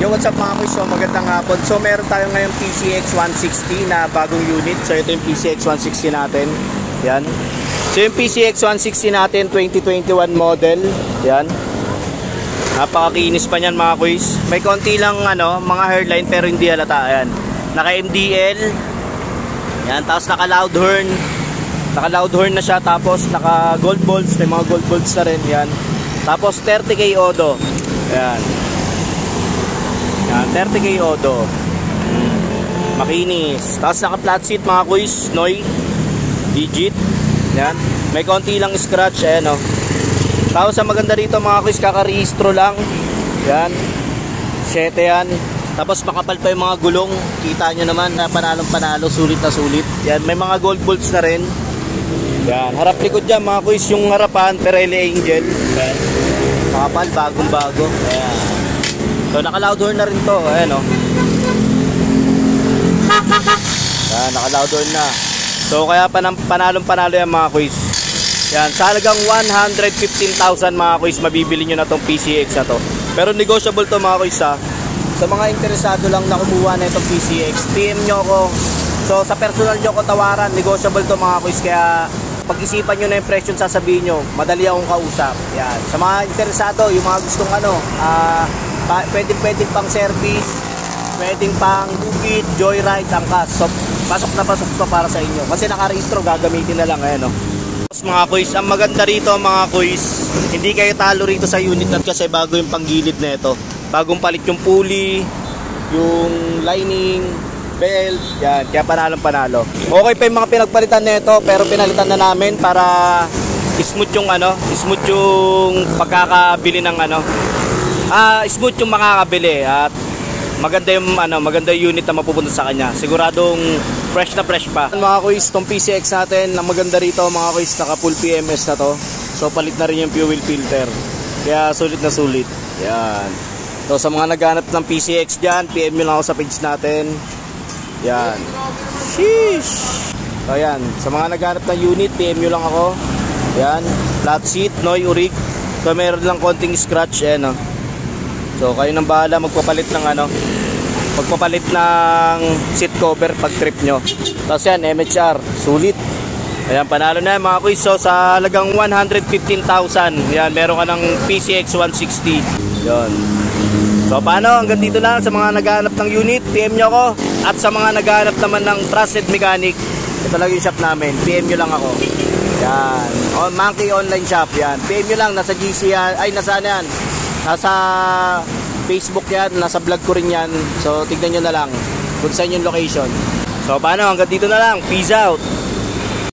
Yo, what's up mga kuys? So, magandang hapon. So, meron tayo ngayong PCX 160 na bagong unit. So, ito yung PCX 160 natin. Yan. So, yung PCX 160 natin, 2021 model. Yan. Napakakinis pa niyan mga kuys. May konti lang mga hairline pero hindi halata. Ayan. Naka MDL. Yan. Tapos naka loud horn. Naka loud horn na siya. Tapos naka gold bolts. May mga gold bolts na rin. Yan. Tapos 30K Odo. Ayan. Yan, 30K Odo. Makinis. Tapos naka flat seat mga kuys. Noy. Digit. Yan. May konti lang scratch. Ayan o. Tapos ang maganda rito mga kuys, kaka-rehistro lang. Yan. 7 yan. Tapos makapal pa yung mga gulong. Kita nyo naman na panalong panalo. Sulit na sulit. Yan. May mga gold bolts na rin. Yan. Harap likod dyan mga kuys. Yung harapan Pirelli Angel. Yan. Makapal. Bagong bago. Ayan. So naka-loud horn na rin to. Ayan o. Yan. Naka-loud horn na. So kaya panalong panalo yan mga kuys. Yan, sa halagang 115,000 mga kuys, mabibili nyo na tong PCX na to. Pero negotiable to mga kuys ha. Sa mga interesado lang na kumuha na itong PCX, PM nyo ako. So sa personal nyo ko tawaran, negotiable to mga kuys. Kaya pag-isipan nyo na yung presyo sasabihin nyo, madali akong kausap. Yan, sa mga interesado, yung mga gustong pwedeng pang service, pwedeng pang bukid, joyride, angkas. So pasok na pasok to para sa inyo. Kasi naka-rehistro, gagamitin na lang. Ayan o. Mga kuys, ang maganda rito mga kuys, hindi kayo talo rito sa unit nut kasi bago yung panggilid na ito. Bagong palit yung pulley, yung lining, belt, yan, kaya panalong panalo. Okay pa yung mga pinagpalitan na ito, pero pinalitan na namin para smooth yung smooth yung pagkakabili ng smooth yung makakabili at maganda yung maganda yung unit na mapupunta sa kanya. Siguradong fresh na fresh pa. Mga kuys, tong PCX natin, ang maganda rito mga kuys, naka full PMS na to. So palit na rin yung fuel filter. Kaya sulit na sulit. Yan. So sa mga naghanap ng PCX diyan, PM nyo lang ako sa page natin. Yan. Sheesh. So yan, sa mga naghanap ng unit, PM nyo lang ako. Yan, flat seat, Noy Urig. So meron lang konting scratch So kayo nang bahala magpapalit ng magpapalit ng seat cover pag trip nyo. Tapos yan, MHR, sulit. Ayan, panalo na yan mga kuys. So sa halagang 115,000, yan, meron ka ng PCX 160. Yan. So paano, hanggang dito lang sa mga naghahanap ng unit, PM nyo ako. At sa mga naghahanap naman ng trusted mechanic, ito lang yung shop namin, PM nyo lang ako. Yan, Monkey Online Shop. Yan, PM nyo lang, nasa GC yan, ay nasa yan, nasa Facebook yan, nasa vlog ko rin yan. So tignan nyo na lang kung saan yung location. So paano, hanggang dito na lang. Peace out.